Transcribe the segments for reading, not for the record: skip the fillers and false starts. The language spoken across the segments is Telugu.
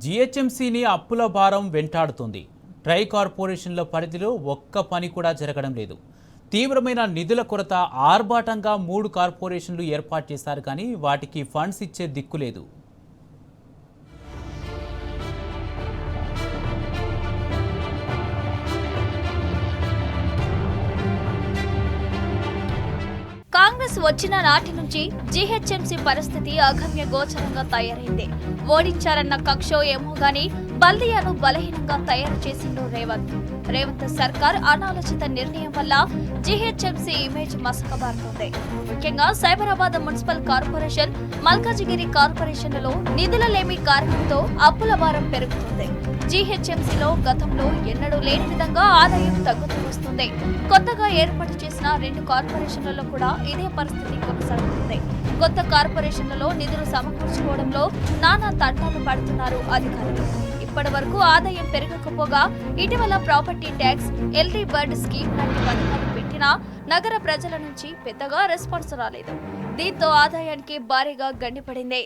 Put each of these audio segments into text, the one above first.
జీహెచ్ఎంసీని అప్పుల భారం వెంటాడుతుంది. ట్రై కార్పొరేషన్ల పరిధిలో ఒక్క పని కూడా జరగడం లేదు. తీవ్రమైన నిధుల కొరత ఆర్భాటంగా 3 కార్పొరేషన్లు ఏర్పాటు చేశారు, కానీ వాటికి ఫండ్స్ ఇచ్చే దిక్కు లేదు. కాంగ్రెస్ వచ్చిన నాటి నుంచి జీహెచ్ఎంసీ పరిస్థితి అగమ్య గోచరంగా తయారైంది. ఓడించారన్న కక్షో ఏమో గాని బల్దియాను బలహీనంగా తయారు చేసిండు రేవంత్ సర్కార్ అనాలోచిత నిర్ణయం వల్ల జీహెచ్ఎంసీ ఇమేజ్ మసకబారుతోంది. ముఖ్యంగా సైబరాబాద్ మున్సిపల్ కార్పొరేషన్, మల్కాజిగిరి కార్పొరేషన్లలో నిధులలేమి కారణంతో అప్పుల భారం పెరుగుతుంది. జీహెచ్ఎంసీలో గతంలో ఎన్నడూ లేని విధంగా ఆదాయం తగ్గుతూ వస్తుంది. కొత్తగా ఏర్పాటు చేసిన 2 కార్పొరేషన్లలో కూడా ఇదే పరిస్థితి కొనసాగుతుంది. కొత్త కార్పొరేషన్లలో నిధులు సమకూర్చుకోవడంలో నానా తంటాలు పడుతున్నారు అధికారులు. ఇప్పటి వరకు ఆదాయం పెరగకపోగా ఇటీవల property tax, LD bird scheme లాంటి పథకాలు పెట్టినా నగర ప్రజల నుంచి పెద్దగా రెస్పాన్స్ రాలేదు. దీంతో ఆదాయానికి భారీగా గండిపడింది.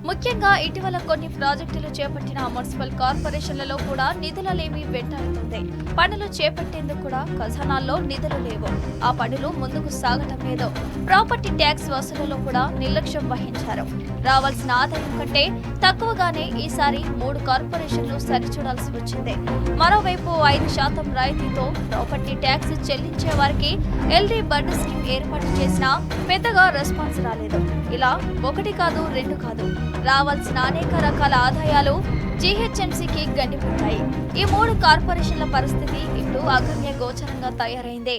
ముఖ్యంగా ఇటీవల కొన్ని ప్రాజెక్టులు చేపట్టిన మున్సిపల్ కార్పొరేషన్లలో కూడా నిధులలేమి వెంటాడుతుంది. పనులు చేపట్టేందుకు కూడా ఖజానాల్లో నిధులు లేవు. ఆ పనులు ముందుకు సాగటం లేదు. ప్రాపర్టీ ట్యాక్స్ వసూలులో కూడా నిర్లక్ష్యం వహించారు. రావాల్సిన ఆదాయం కంటే తక్కువగానే ఈసారి 3 కార్పొరేషన్లు సరిచూడాల్సి వచ్చింది. మరోవైపు 5% రాయితీతో ప్రాపర్టీ ట్యాక్స్ చెల్లించే వారికి ఎల్డీ బర్డ్ స్కీమ్ ఏర్పాటు చేసినా పెద్దగా రెస్పాన్స్ రాలేదు. ఇలా 1 కాదు 2 కాదు, రావాల్సిన అనేక రకాల ఆదాయాలు జీహెచ్ఎంసీకి గండిపడ్డాయి. ఈ 3 కార్పొరేషన్ల పరిస్థితి ఇప్పుడు అగమ్య గోచరంగా తయారైంది.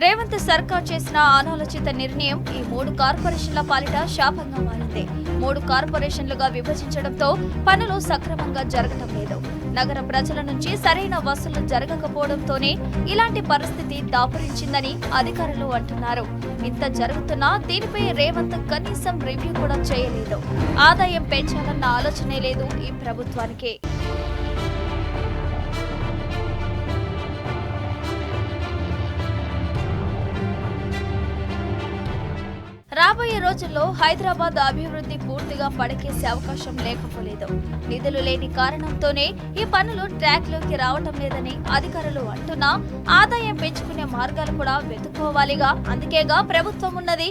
రేవంత్ సర్కార్ చేసిన అనాలోచిత నిర్ణయం ఈ 3 కార్పొరేషన్ల పాలిట శాపంగా మారింది. 3 కార్పొరేషన్లుగా విభజించడంతో పనులు సక్రమంగా జరగటం లేదు. నగర ప్రజల నుంచి సరైన వసూలు జరగకపోవడంతోనే ఇలాంటి పరిస్థితి దాపురించిందని అధికారులు అంటున్నారు. ఇంత జరుగుతున్నా దీనిపై రేవంత్ కనీసం రివ్యూ కూడా చేయలేదు. ఆదాయం పెంచాలన్న ఆలోచనే లేదు ఈ ప్రభుత్వానికి. రాబోయే రోజుల్లో హైదరాబాద్ అభివృద్ధి పూర్తిగా పడకేసే అవకాశం లేకపోలేదు. నిధులు లేని కారణంతోనే ఈ పనులు ట్రాక్లోకి రావటం లేదని అధికారులు అంటున్నా ఆదాయం పెంచుకునే మార్గాలు కూడా వెతుక్కోవాలిగా. అందుకేగా ప్రభుత్వం ఉన్నది.